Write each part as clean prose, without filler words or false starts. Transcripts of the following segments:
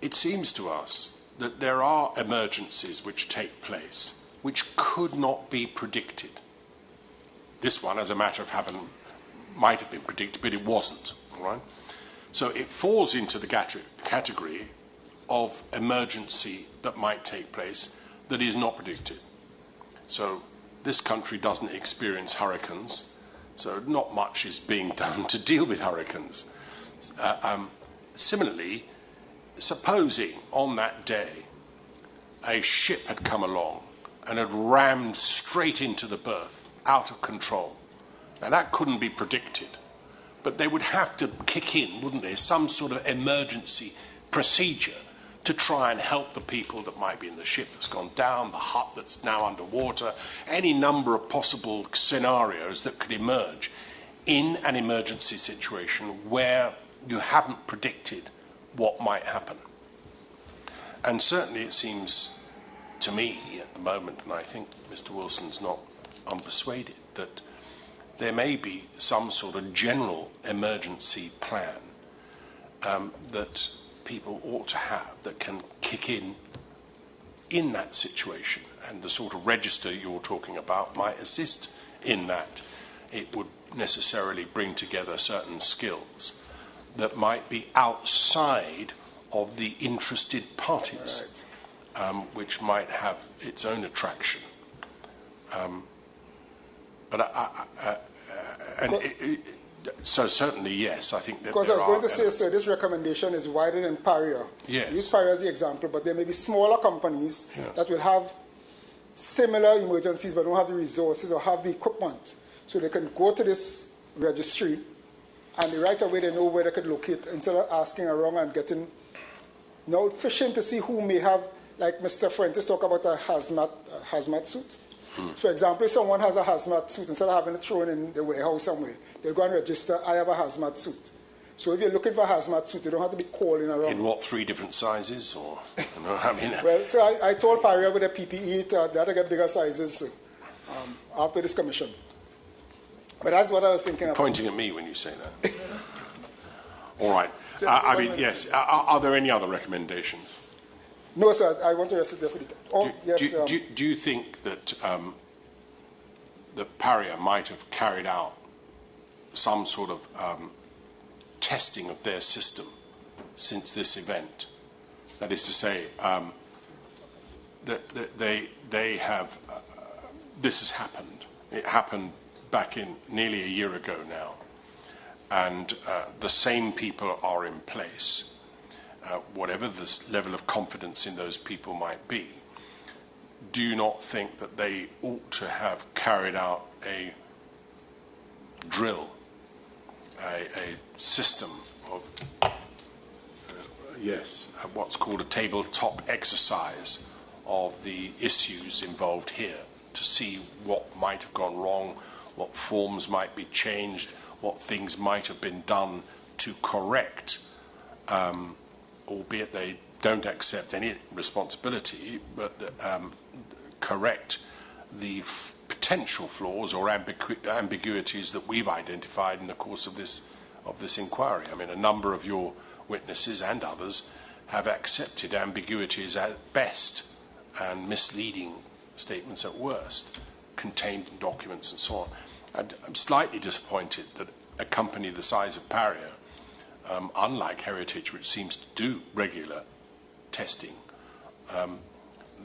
it seems to us that there are emergencies which take place which could not be predicted. This one, as a matter of fact, might have been predicted, but it wasn't. All right? So it falls into the category of emergency that might take place that is not predicted. So this country doesn't experience hurricanes, so not much is being done to deal with hurricanes. Similarly, supposing on that day a ship had come along and had rammed straight into the berth, out of control. Now that couldn't be predicted, but they would have to kick in, wouldn't they, some sort of emergency procedure to try and help the people that might be in the ship that's gone down, the hut that's now underwater, any number of possible scenarios that could emerge in an emergency situation where you haven't predicted what might happen. And certainly it seems to me at the moment, and I think Mr. Wilson's not unpersuaded, that there may be some sort of general emergency plan that people ought to have that can kick in that situation, and the sort of register you're talking about might assist in that. It would necessarily bring together certain skills that might be outside of the interested parties, right, which might have its own attraction. So certainly, yes, I think that because I was going to say, sir, this recommendation is wider than Paria. Yes. Use Paria as the example, but there may be smaller companies, yes, that will have similar emergencies but don't have the resources or have the equipment. So they can go to this registry and right away they know where they could locate instead of asking around and getting, fishing to see who may have, like Mr. Fuentes talk about a hazmat suit. For example, if someone has a hazmat suit, instead of having it thrown in the warehouse somewhere, they'll go and register, I have a hazmat suit. So if you're looking for a hazmat suit, you don't have to be calling around. In what, 3 different sizes? Or, I mean, well, so I told Paria with the PPE they had to get bigger sizes after this commission. But that's what I was thinking about. Pointing at me when you say that. All right. I mean, yes. Are there any other recommendations? No, sir. I want to rest it there for the do you think that that Paria might have carried out some sort of testing of their system since this event? That is to say, that they have. This has happened. It happened back in nearly a year ago now, and the same people are in place. Whatever the level of confidence in those people might be, do you not think that they ought to have carried out a drill, a system of, what's called a tabletop exercise of the issues involved here to see what might have gone wrong, what forms might be changed, what things might have been done to correct, albeit they don't accept any responsibility, but correct the potential flaws or ambiguities that we've identified in the course of this inquiry. I mean, a number of your witnesses and others have accepted ambiguities at best and misleading statements at worst, contained in documents and so on. And I'm slightly disappointed that a company the size of Paria, unlike Heritage, which seems to do regular testing,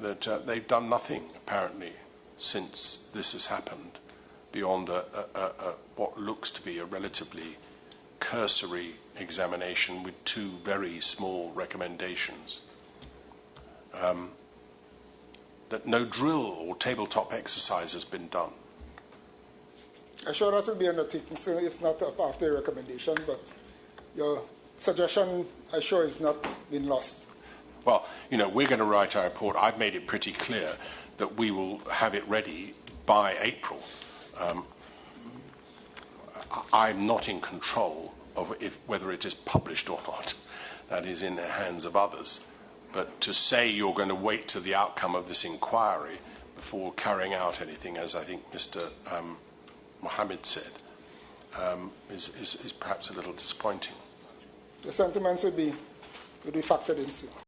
that they've done nothing, apparently, since this has happened, beyond what looks to be a relatively cursory examination with 2 very small recommendations. That no drill or tabletop exercise has been done. I'm sure that will be undertaken soon, if not after the recommendation, but your suggestion, I'm sure, is not been lost. Well, we're going to write our report. I've made it pretty clear that we will have it ready by April. I'm not in control of whether it is published or not. That is in the hands of others. But to say you're going to wait to the outcome of this inquiry before carrying out anything, as I think Mr. Mohammed said, is perhaps a little disappointing. The sentiments would be factored in soon.